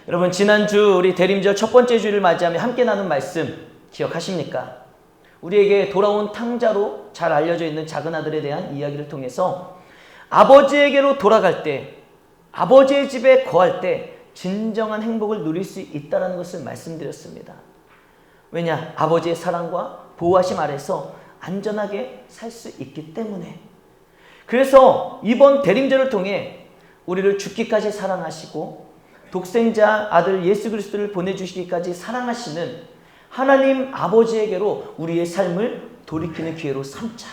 여러분, 지난주 우리 대림절 첫 번째 주일을 맞이하며 함께 나눈 말씀 기억하십니까? 우리에게 돌아온 탕자로 잘 알려져 있는 작은 아들에 대한 이야기를 통해서 아버지에게로 돌아갈 때, 아버지의 집에 거할 때 진정한 행복을 누릴 수 있다는 것을 말씀드렸습니다. 왜냐? 아버지의 사랑과 보호하심 아래서 안전하게 살 수 있기 때문에. 그래서 이번 대림절을 통해 우리를 죽기까지 사랑하시고 독생자 아들 예수 그리스도를 보내주시기까지 사랑하시는 하나님 아버지에게로 우리의 삶을 돌이키는 기회로 삼자.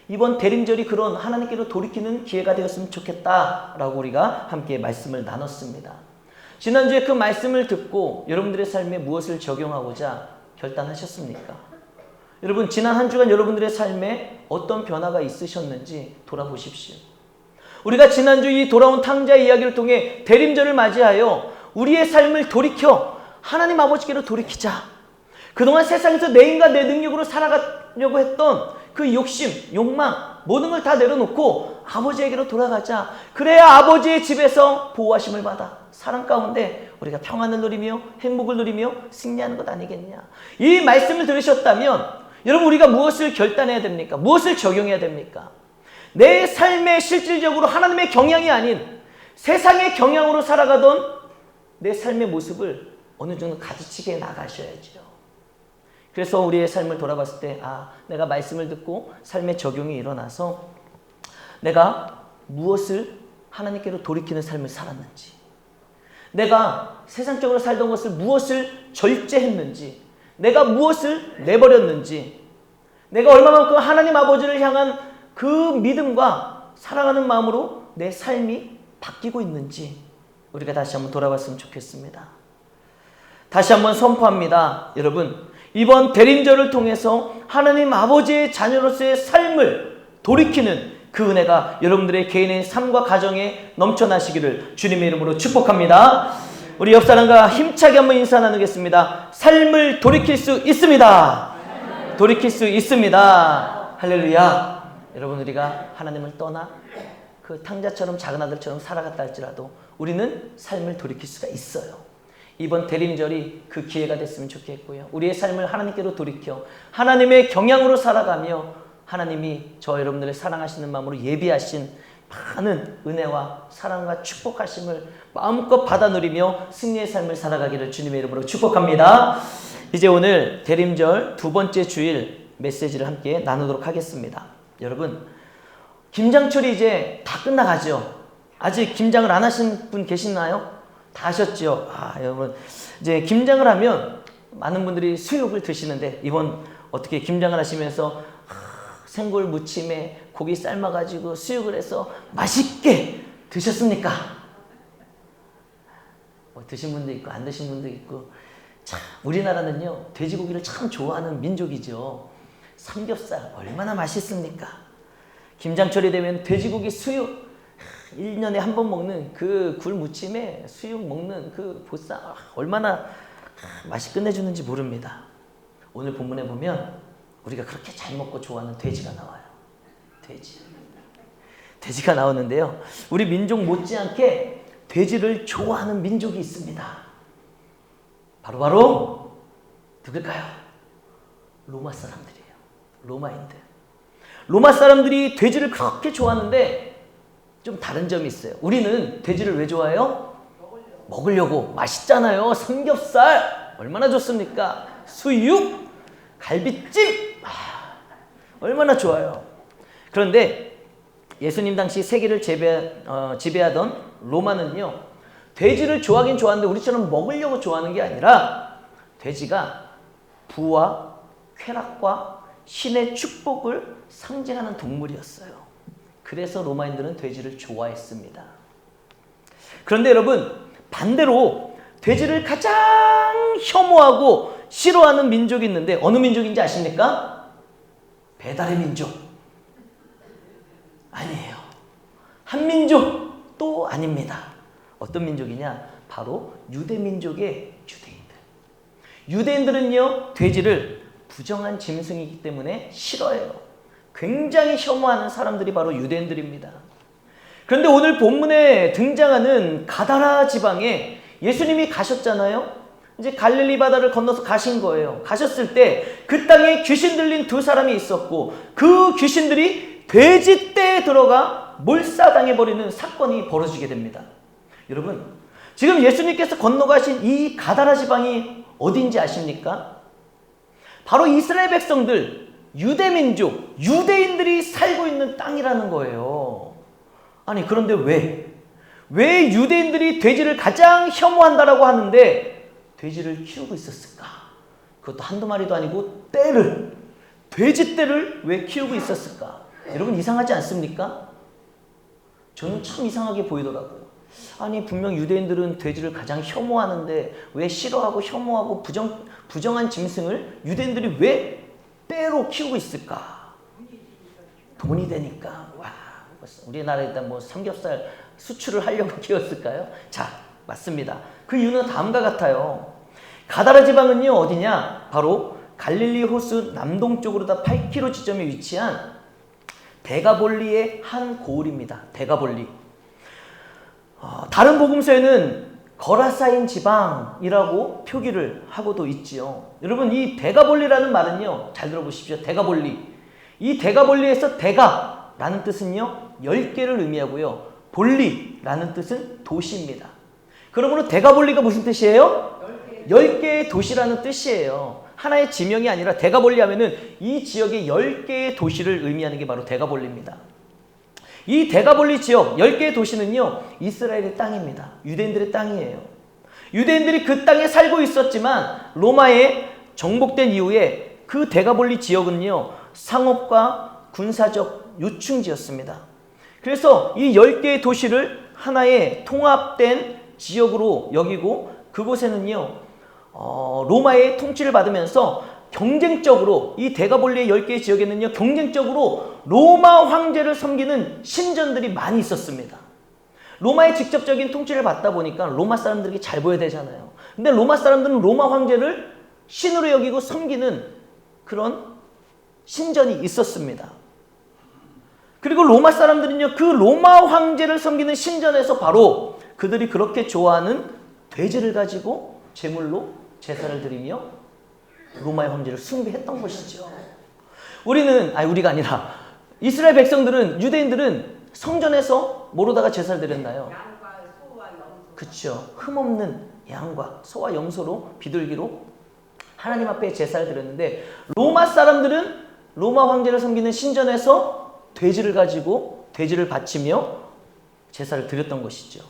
이번 대림절이 그런 하나님께로 돌이키는 기회가 되었으면 좋겠다라고 우리가 함께 말씀을 나눴습니다. 지난주에 그 말씀을 듣고 여러분들의 삶에 무엇을 적용하고자 결단하셨습니까? 여러분, 지난 한 주간 여러분들의 삶에 어떤 변화가 있으셨는지 돌아보십시오. 우리가 지난주 이 돌아온 탕자의 이야기를 통해 대림절을 맞이하여 우리의 삶을 돌이켜 하나님 아버지께로 돌이키자. 그동안 세상에서 내 힘과 내 능력으로 살아가려고 했던 그 욕심, 욕망, 모든 걸 다 내려놓고 아버지에게로 돌아가자. 그래야 아버지의 집에서 보호하심을 받아 사랑 가운데 우리가 평안을 누리며 행복을 누리며 승리하는 것 아니겠냐. 이 말씀을 들으셨다면 여러분, 우리가 무엇을 결단해야 됩니까? 무엇을 적용해야 됩니까? 내 삶에 실질적으로 하나님의 경향이 아닌 세상의 경향으로 살아가던 내 삶의 모습을 어느 정도 가지치게 나가셔야죠. 그래서 우리의 삶을 돌아봤을 때, 내가 말씀을 듣고 삶의 적용이 일어나서 내가 무엇을 하나님께로 돌이키는 삶을 살았는지, 내가 세상적으로 살던 것을 무엇을 절제했는지, 내가 무엇을 내버렸는지, 내가 얼마만큼 하나님 아버지를 향한 그 믿음과 사랑하는 마음으로 내 삶이 바뀌고 있는지 우리가 다시 한번 돌아봤으면 좋겠습니다. 다시 한번 선포합니다. 여러분, 이번 대림절을 통해서 하나님 아버지의 자녀로서의 삶을 돌이키는 그 은혜가 여러분들의 개인의 삶과 가정에 넘쳐나시기를 주님의 이름으로 축복합니다. 우리 옆 사람과 힘차게 한번 인사 나누겠습니다. 삶을 돌이킬 수 있습니다. 돌이킬 수 있습니다. 할렐루야. 여러분, 우리가 하나님을 떠나 그 탕자처럼 작은 아들처럼 살아갔다 할지라도 우리는 삶을 돌이킬 수가 있어요. 이번 대림절이 그 기회가 됐으면 좋겠고요. 우리의 삶을 하나님께로 돌이켜 하나님의 경향으로 살아가며 하나님이 저 여러분들의 사랑하시는 마음으로 예비하신 많은 은혜와 사랑과 축복하심을 마음껏 받아 누리며 승리의 삶을 살아가기를 주님의 이름으로 축복합니다. 이제 오늘 대림절 두 번째 주일 메시지를 함께 나누도록 하겠습니다. 여러분, 김장철이 이제 다 끝나가죠. 아직 김장을 안 하신 분 계시나요? 다 하셨죠? 여러분, 이제 김장을 하면 많은 분들이 수육을 드시는데 이번 어떻게 김장을 하시면서 생굴 무침에 고기 삶아가지고 수육을 해서 맛있게 드셨습니까? 드신 분도 있고 안 드신 분도 있고. 참, 우리나라는요 돼지고기를 참 좋아하는 민족이죠. 삼겹살 얼마나 맛있습니까? 김장철이 되면 돼지고기 수육 1년에 한 번 먹는 그 굴 무침에 수육 먹는 그 보쌈 얼마나 맛이 끝내주는지 모릅니다. 오늘 본문에 보면 우리가 그렇게 잘 먹고 좋아하는 돼지가 나와요. 돼지가 나오는데요. 우리 민족 못지않게 돼지를 좋아하는 민족이 있습니다. 바로 누굴까요? 로마 사람들이에요. 로마인들. 로마 사람들이 돼지를 그렇게 좋아하는데 좀 다른 점이 있어요. 우리는 돼지를 왜 좋아해요? 먹으려고. 맛있잖아요. 삼겹살 얼마나 좋습니까? 수육, 갈비찜 얼마나 좋아요. 그런데 예수님 당시 세계를 지배하던 로마는요, 돼지를 좋아하긴 좋아하는데 우리처럼 먹으려고 좋아하는 게 아니라 돼지가 부와 쾌락과 신의 축복을 상징하는 동물이었어요. 그래서 로마인들은 돼지를 좋아했습니다. 그런데 여러분, 반대로 돼지를 가장 혐오하고 싫어하는 민족이 있는데 어느 민족인지 아십니까? 배달의 민족. 아니에요. 한민족도 아닙니다. 어떤 민족이냐? 바로 유대민족의 유대인들. 유대인들은요, 돼지를 부정한 짐승이기 때문에 싫어해요. 굉장히 혐오하는 사람들이 바로 유대인들입니다. 그런데 오늘 본문에 등장하는 가다라 지방에 예수님이 가셨잖아요. 이제 갈릴리 바다를 건너서 가신 거예요. 가셨을 때 그 땅에 귀신 들린 두 사람이 있었고 그 귀신들이 돼지떼에 들어가 몰사당해버리는 사건이 벌어지게 됩니다. 여러분, 지금 예수님께서 건너가신 이 가다라 지방이 어딘지 아십니까? 바로 이스라엘 백성들, 유대민족, 유대인들이 살고 있는 땅이라는 거예요. 아니, 그런데 왜 유대인들이 돼지를 가장 혐오한다라고 하는데 돼지를 키우고 있었을까? 그것도 한두 마리도 아니고 돼지떼를 왜 키우고 있었을까? 여러분, 이상하지 않습니까? 저는 참 이상하게 보이더라고요. 아니, 분명 유대인들은 돼지를 가장 혐오하는데 왜 싫어하고 혐오하고 부정한 짐승을 유대인들이 왜 떼로 키우고 있을까? 돈이 되니까. 와, 우리나라에 일단 뭐 삼겹살 수출을 하려고 키웠을까요? 자, 맞습니다. 그 이유는 다음과 같아요. 가다라 지방은요, 어디냐? 바로 갈릴리 호수 남동쪽으로 다 8km 지점에 위치한 데가볼리의 한 고을입니다. 데가볼리. 다른 복음서에는 거라사인 지방이라고 표기를 하고도 있지요. 여러분, 이 데가볼리라는 말은요, 잘 들어보십시오. 데가볼리. 이 데가볼리에서 데가라는 뜻은요, 10개를 의미하고요. 볼리라는 뜻은 도시입니다. 그러므로 데가볼리가 무슨 뜻이에요? 10개의 도시라는 뜻이에요. 하나의 지명이 아니라 데가볼리 하면은 이 지역의 10개의 도시를 의미하는 게 바로 데가볼리입니다. 이 데가볼리 지역 10개의 도시는요, 이스라엘의 땅입니다. 유대인들의 땅이에요. 유대인들이 그 땅에 살고 있었지만 로마에 정복된 이후에 그 데가볼리 지역은요, 상업과 군사적 요충지였습니다. 그래서 이 10개의 도시를 하나의 통합된 지역으로 여기고 그곳에는요, 로마의 통치를 받으면서 경쟁적으로 이 데가볼리의 10개의 지역에는요, 경쟁적으로 로마 황제를 섬기는 신전들이 많이 있었습니다. 로마의 직접적인 통치를 받다 보니까 로마 사람들에게 잘 보여야 되잖아요. 근데 로마 사람들은 로마 황제를 신으로 여기고 섬기는 그런 신전이 있었습니다. 그리고 로마 사람들은요, 그 로마 황제를 섬기는 신전에서 바로 그들이 그렇게 좋아하는 돼지를 가지고 제물로 제사를 드리며 로마의 황제를 숭배했던 것이죠. 우리가 아니라 이스라엘 백성들은, 유대인들은 성전에서 뭐로다가 제사를 드렸나요? 양과 소와 염소. 그렇죠. 흠없는 양과 소와 염소로 비둘기로 하나님 앞에 제사를 드렸는데 로마 사람들은 로마 황제를 섬기는 신전에서 돼지를 가지고 돼지를 바치며 제사를 드렸던 것이죠.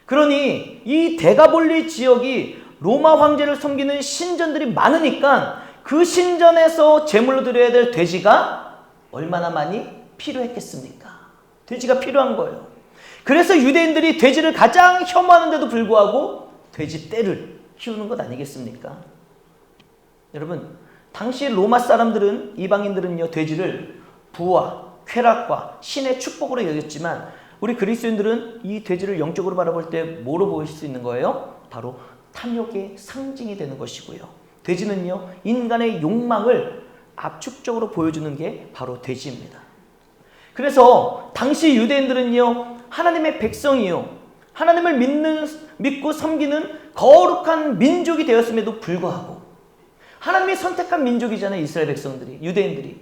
그러니 이 데가볼리 지역이 로마 황제를 섬기는 신전들이 많으니까 그 신전에서 제물로 드려야 될 돼지가 얼마나 많이 필요했겠습니까? 돼지가 필요한 거예요. 그래서 유대인들이 돼지를 가장 혐오하는데도 불구하고 돼지떼를 키우는 것 아니겠습니까? 여러분, 당시 로마 사람들은, 이방인들은요, 돼지를 부와 쾌락과 신의 축복으로 여겼지만 우리 그리스도인들은 이 돼지를 영적으로 바라볼 때 뭐로 보일 수 있는 거예요? 바로 탐욕의 상징이 되는 것이고요. 돼지는요, 인간의 욕망을 압축적으로 보여주는 게 바로 돼지입니다. 그래서 당시 유대인들은요, 하나님의 백성이요, 하나님을 믿고 섬기는 거룩한 민족이 되었음에도 불구하고 하나님이 선택한 민족이잖아요. 이스라엘 백성들이, 유대인들이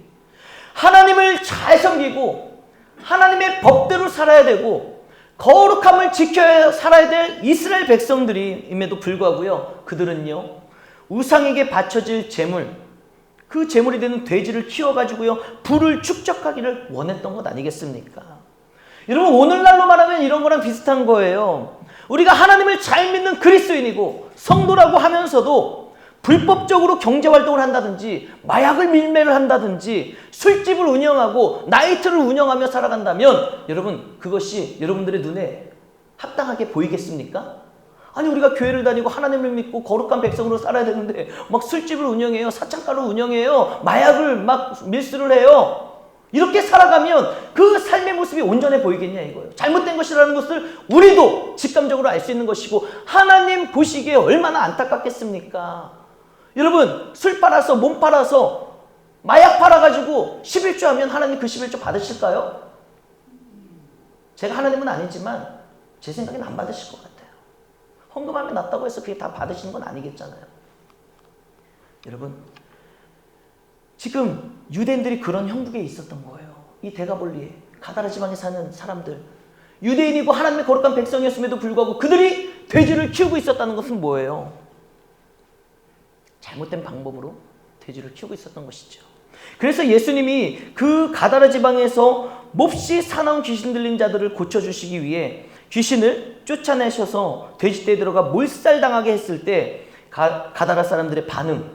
하나님을 잘 섬기고 하나님의 법대로 살아야 되고 거룩함을 지켜야 살아야 될 이스라엘 백성들임에도 불구하고요, 그들은요, 우상에게 바쳐질 제물, 그 제물이 되는 돼지를 키워가지고요, 부를 축적하기를 원했던 것 아니겠습니까? 여러분, 오늘날로 말하면 이런 거랑 비슷한 거예요. 우리가 하나님을 잘 믿는 그리스도인이고 성도라고 하면서도 불법적으로 경제활동을 한다든지 마약을 밀매를 한다든지 술집을 운영하고 나이트를 운영하며 살아간다면 여러분, 그것이 여러분들의 눈에 합당하게 보이겠습니까? 아니, 우리가 교회를 다니고 하나님을 믿고 거룩한 백성으로 살아야 되는데 막 술집을 운영해요, 사창가를 운영해요, 마약을 막 밀수를 해요. 이렇게 살아가면 그 삶의 모습이 온전해 보이겠냐 이거예요. 잘못된 것이라는 것을 우리도 직감적으로 알 수 있는 것이고 하나님 보시기에 얼마나 안타깝겠습니까? 여러분, 술 팔아서, 몸 팔아서, 마약 팔아가지고 11조 하면 하나님 그 11조 받으실까요? 제가 하나님은 아니지만 제 생각엔 안 받으실 것 같아요. 헌금하면 낫다고 해서 그게 다 받으시는 건 아니겠잖아요. 여러분, 지금 유대인들이 그런 형국에 있었던 거예요. 이 데가볼리에 가다라 지방에 사는 사람들, 유대인이고 하나님의 거룩한 백성이었음에도 불구하고 그들이 돼지를 키우고 있었다는 것은 뭐예요? 잘못된 방법으로 돼지를 키우고 있었던 것이죠. 그래서 예수님이 그 가다라 지방에서 몹시 사나운 귀신 들린 자들을 고쳐주시기 위해 귀신을 쫓아내셔서 돼지떼에 들어가 몰살당하게 했을 때 가다라 사람들의 반응,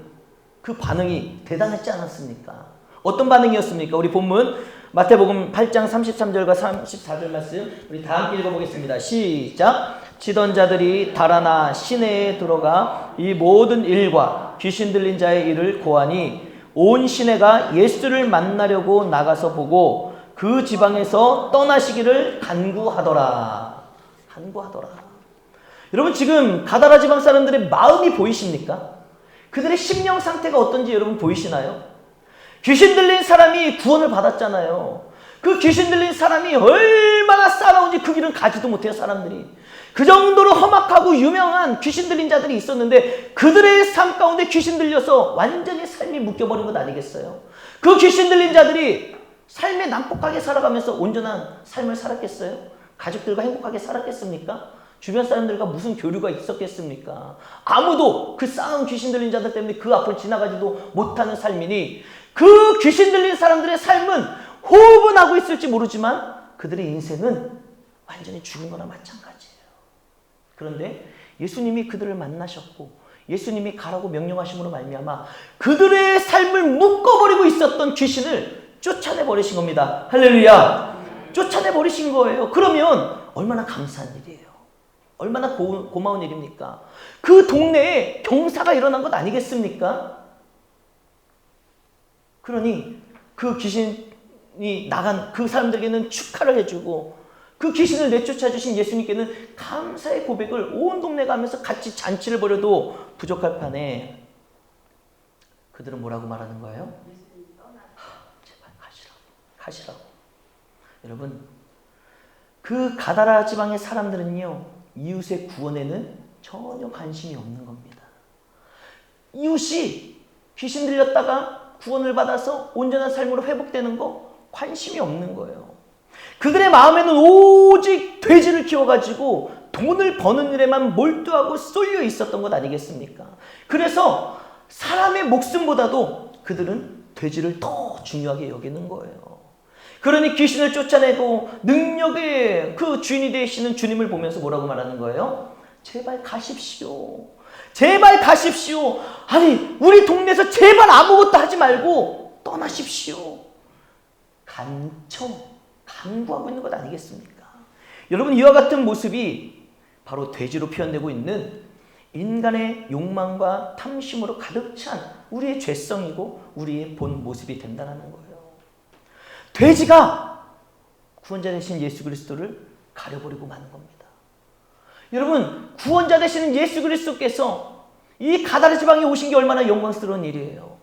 그 반응이 대단했지 않았습니까? 어떤 반응이었습니까? 우리 본문 마태복음 8장 33절과 34절 말씀 우리 다 함께 읽어보겠습니다. 시작! 치던 자들이 달아나 시내에 들어가 이 모든 일과 귀신 들린 자의 일을 고하니 온 시내가 예수를 만나려고 나가서 보고 그 지방에서 떠나시기를 간구하더라. 간구하더라. 여러분, 지금 가다라 지방 사람들의 마음이 보이십니까? 그들의 심령 상태가 어떤지 여러분 보이시나요? 귀신 들린 사람이 구원을 받았잖아요. 그 귀신 들린 사람이 얼마나 싸나운지 그 길은 가지도 못해요, 사람들이. 그 정도로 험악하고 유명한 귀신 들린 자들이 있었는데 그들의 삶 가운데 귀신 들려서 완전히 삶이 묶여버린 것 아니겠어요? 그 귀신 들린 자들이 삶에 난폭하게 살아가면서 온전한 삶을 살았겠어요? 가족들과 행복하게 살았겠습니까? 주변 사람들과 무슨 교류가 있었겠습니까? 아무도 그 싸운 귀신 들린 자들 때문에 그 앞을 지나가지도 못하는 삶이니 그 귀신 들린 사람들의 삶은 호흡은 하고 있을지 모르지만 그들의 인생은 완전히 죽은 거나 마찬가지예요. 그런데 예수님이 그들을 만나셨고 예수님이 가라고 명령하심으로 말미암아 그들의 삶을 묶어버리고 있었던 귀신을 쫓아내버리신 겁니다. 할렐루야! 쫓아내버리신 거예요. 그러면 얼마나 감사한 일이에요. 얼마나 고마운 일입니까? 그 동네에 경사가 일어난 것 아니겠습니까? 그러니 그 귀신이 나간 그 사람들에게는 축하를 해주고 그 귀신을 내쫓아 주신 예수님께는 감사의 고백을 온 동네가 하면서 같이 잔치를 벌여도 부족할 판에 그들은 뭐라고 말하는 거예요? 제발 가시라고. 여러분, 그 가다라 지방의 사람들은요, 이웃의 구원에는 전혀 관심이 없는 겁니다. 이웃이 귀신 들렸다가 구원을 받아서 온전한 삶으로 회복되는 거 관심이 없는 거예요. 그들의 마음에는 오직 돼지를 키워가지고 돈을 버는 일에만 몰두하고 쏠려 있었던 것 아니겠습니까? 그래서 사람의 목숨보다도 그들은 돼지를 더 중요하게 여기는 거예요. 그러니 귀신을 쫓아내고 능력의 그 주인이 되시는 주님을 보면서 뭐라고 말하는 거예요? 제발 가십시오. 제발 가십시오. 아니, 우리 동네에서 제발 아무것도 하지 말고 떠나십시오. 간구하고 있는 것 아니겠습니까? 여러분, 이와 같은 모습이 바로 돼지로 표현되고 있는 인간의 욕망과 탐심으로 가득 찬 우리의 죄성이고 우리의 본 모습이 된다는 거예요. 돼지가 구원자 되신 예수 그리스도를 가려버리고 마는 겁니다. 여러분, 구원자 되시는 예수 그리스도께서 이 가다라 지방에 오신 게 얼마나 영광스러운 일이에요.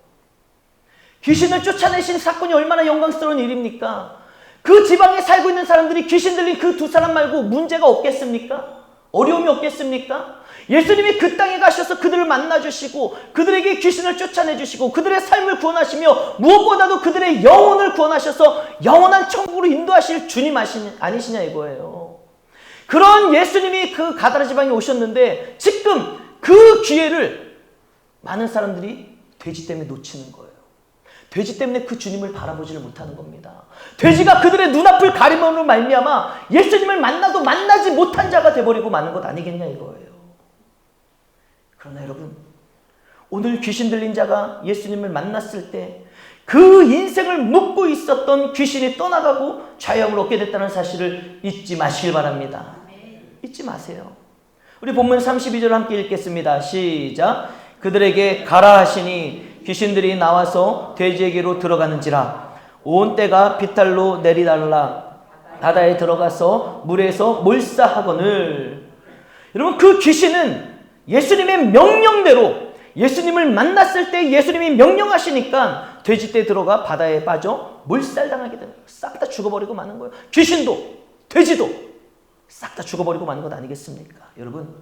귀신을 쫓아내신 사건이 얼마나 영광스러운 일입니까? 그 지방에 살고 있는 사람들이 귀신 들린 그 두 사람 말고 문제가 없겠습니까? 어려움이 없겠습니까? 예수님이 그 땅에 가셔서 그들을 만나주시고 그들에게 귀신을 쫓아내주시고 그들의 삶을 구원하시며 무엇보다도 그들의 영혼을 구원하셔서 영원한 천국으로 인도하실 주님 아니시냐 이거예요. 그런 예수님이 그 가다라 지방에 오셨는데 지금 그 기회를 많은 사람들이 돼지 때문에 놓치는 거예요. 돼지 때문에 그 주님을 바라보지를 못하는 겁니다. 돼지가 그들의 눈앞을 가림으로 말미암아 예수님을 만나도 만나지 못한 자가 돼버리고 마는 것 아니겠냐 이거예요. 그러나 여러분, 오늘 귀신 들린 자가 예수님을 만났을 때 그 인생을 묶고 있었던 귀신이 떠나가고 자유함을 얻게 됐다는 사실을 잊지 마시길 바랍니다. 잊지 마세요. 우리 본문 32절 함께 읽겠습니다. 시작. 그들에게 가라 하시니 귀신들이 나와서 돼지에게로 들어가는지라 온 떼가 비탈로 내리달라 바다에 들어가서 물에서 몰사하거늘. 여러분, 그 귀신은 예수님의 명령대로 예수님을 만났을 때 예수님이 명령하시니까 돼지떼에 들어가 바다에 빠져 몰살당하게 됩니다. 싹 다 죽어버리고 마는 거예요. 귀신도 돼지도 싹 다 죽어버리고 마는 것 아니겠습니까? 여러분,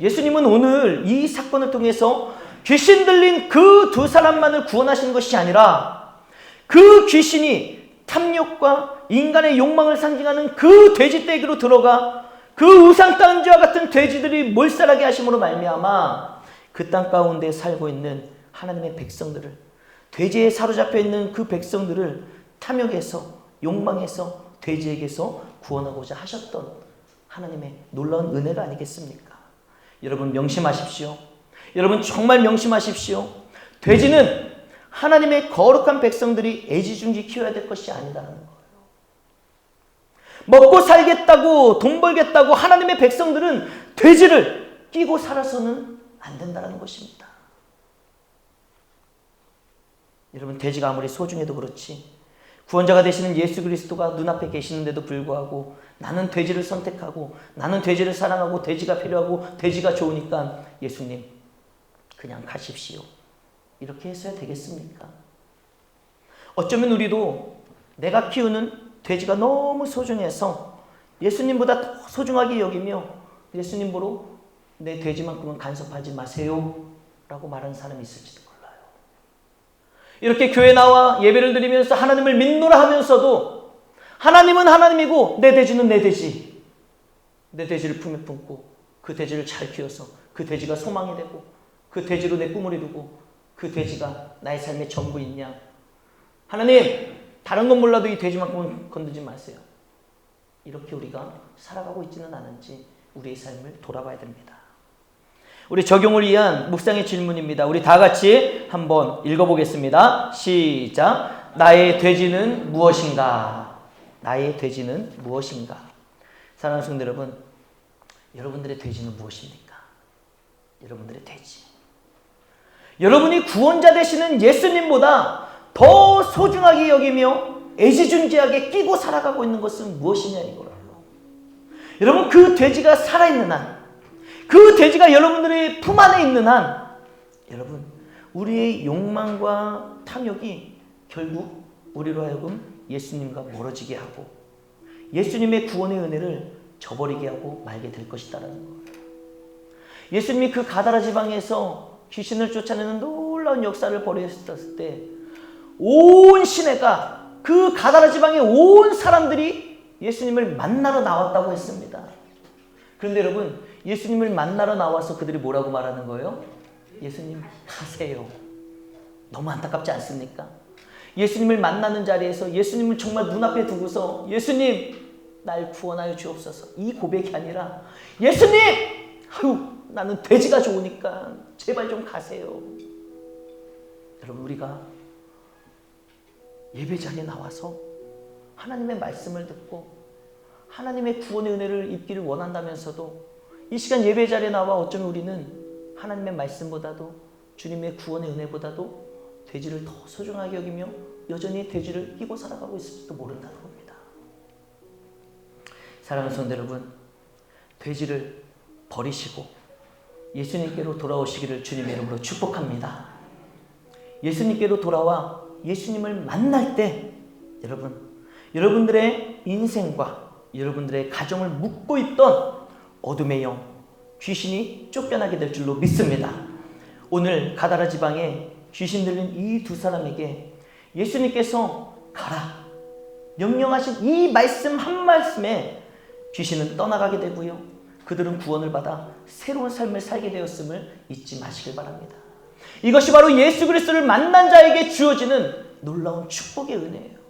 예수님은 오늘 이 사건을 통해서 귀신 들린 그 두 사람만을 구원하시는 것이 아니라 그 귀신이 탐욕과 인간의 욕망을 상징하는 그 돼지떼기로 들어가 그 우상 딴지와 같은 돼지들이 몰살하게 하심으로 말미암아 그 땅 가운데 살고 있는 하나님의 백성들을, 돼지에 사로잡혀 있는 그 백성들을 탐욕에서, 욕망에서, 돼지에게서 구원하고자 하셨던 하나님의 놀라운 은혜가 아니겠습니까? 여러분 명심하십시오. 여러분 정말 명심하십시오. 돼지는 하나님의 거룩한 백성들이 애지중지 키워야 될 것이 아니라는 거예요. 먹고 살겠다고, 돈 벌겠다고 하나님의 백성들은 돼지를 끼고 살아서는 안 된다는 것입니다. 여러분, 돼지가 아무리 소중해도 그렇지, 구원자가 되시는 예수 그리스도가 눈앞에 계시는데도 불구하고 나는 돼지를 선택하고, 나는 돼지를 사랑하고, 돼지가 필요하고, 돼지가 좋으니까 예수님 그냥 가십시오, 이렇게 했어야 되겠습니까? 어쩌면 우리도 내가 키우는 돼지가 너무 소중해서 예수님보다 더 소중하게 여기며 예수님 보러 내 돼지만큼은 간섭하지 마세요 라고 말하는 사람이 있을지도 몰라요. 이렇게 교회 나와 예배를 드리면서 하나님을 믿노라 하면서도 하나님은 하나님이고 내 돼지는 내 돼지, 내 돼지를 품에 품고 그 돼지를 잘 키워서 그 돼지가 소망이 되고 그 돼지로 내 꿈을 이루고 그 돼지가 나의 삶의 전부이냐. 하나님, 다른 건 몰라도 이 돼지만큼은 건드지 마세요. 이렇게 우리가 살아가고 있지는 않은지 우리의 삶을 돌아봐야 됩니다. 우리 적용을 위한 묵상의 질문입니다. 우리 다 같이 한번 읽어보겠습니다. 시작. 나의 돼지는 무엇인가? 나의 돼지는 무엇인가? 사랑하는 성도 여러분, 여러분들의 돼지는 무엇입니까? 여러분들의 돼지. 여러분이 구원자 되시는 예수님보다 더 소중하게 여기며 애지중지하게 끼고 살아가고 있는 것은 무엇이냐 이거예요. 여러분, 그 돼지가 살아있는 한, 그 돼지가 여러분들의 품 안에 있는 한, 여러분, 우리의 욕망과 탐욕이 결국 우리로 하여금 예수님과 멀어지게 하고 예수님의 구원의 은혜를 저버리게 하고 말게 될 것이다라는 거예요. 예수님이 그 가다라 지방에서 귀신을 쫓아내는 놀라운 역사를 벌였을 때 온 시내가, 그 가다라 지방의 온 사람들이 예수님을 만나러 나왔다고 했습니다. 그런데 여러분, 예수님을 만나러 나와서 그들이 뭐라고 말하는 거예요? 예수님 가세요. 너무 안타깝지 않습니까? 예수님을 만나는 자리에서 예수님을 정말 눈앞에 두고서 예수님 날 구원하여 주옵소서, 이 고백이 아니라 예수님, 아유 나는 돼지가 좋으니까 제발 좀 가세요. 여러분, 우리가 예배 자리에 나와서 하나님의 말씀을 듣고 하나님의 구원의 은혜를 입기를 원한다면서도 이 시간 예배 자리에 나와 어쩌면 우리는 하나님의 말씀보다도 주님의 구원의 은혜보다도 돼지를 더 소중하게 여기며 여전히 돼지를 끼고 살아가고 있을지도 모른다는 겁니다. 사랑하는 성도 여러분, 돼지를 버리시고 예수님께로 돌아오시기를 주님의 이름으로 축복합니다. 예수님께로 돌아와 예수님을 만날 때 여러분, 여러분들의 인생과 여러분들의 가정을 묶고 있던 어둠의 영, 귀신이 쫓겨나게 될 줄로 믿습니다. 오늘 가다라 지방에 귀신 들린 이 두 사람에게 예수님께서 가라 명령하신 이 말씀 한 말씀에 귀신은 떠나가게 되고요, 그들은 구원을 받아 새로운 삶을 살게 되었음을 잊지 마시길 바랍니다. 이것이 바로 예수 그리스도를 만난 자에게 주어지는 놀라운 축복의 은혜예요.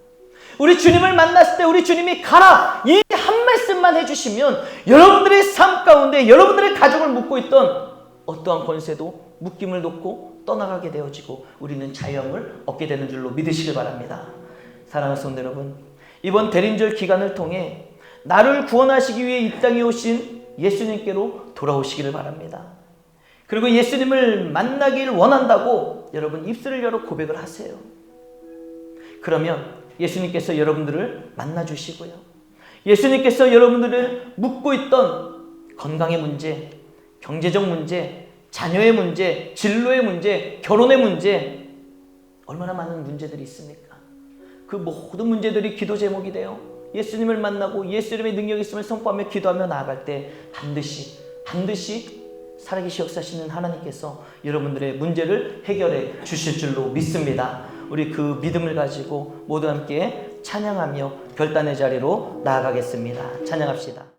우리 주님을 만났을 때 우리 주님이 가라 이 한 말씀만 해주시면 여러분들의 삶 가운데 여러분들의 가족을 묶고 있던 어떠한 권세도 묶임을 놓고 떠나가게 되어지고 우리는 자유함을 얻게 되는 줄로 믿으시길 바랍니다. 사랑하는 성도 여러분, 이번 대림절 기간을 통해 나를 구원하시기 위해 이 땅에 오신 예수님께로 돌아오시기를 바랍니다. 그리고 예수님을 만나길 원한다고 여러분 입술을 열어 고백을 하세요. 그러면 예수님께서 여러분들을 만나주시고요, 예수님께서 여러분들을 묶고 있던 건강의 문제, 경제적 문제, 자녀의 문제, 진로의 문제, 결혼의 문제, 얼마나 많은 문제들이 있습니까? 그 모든 문제들이 기도 제목이 되어 예수님을 만나고 예수님의 능력이 있음을 선포하며 기도하며 나아갈 때 반드시 살아계시 역사하시는 하나님께서 여러분들의 문제를 해결해 주실 줄로 믿습니다. 우리 그 믿음을 가지고 모두 함께 찬양하며 결단의 자리로 나아가겠습니다. 찬양합시다.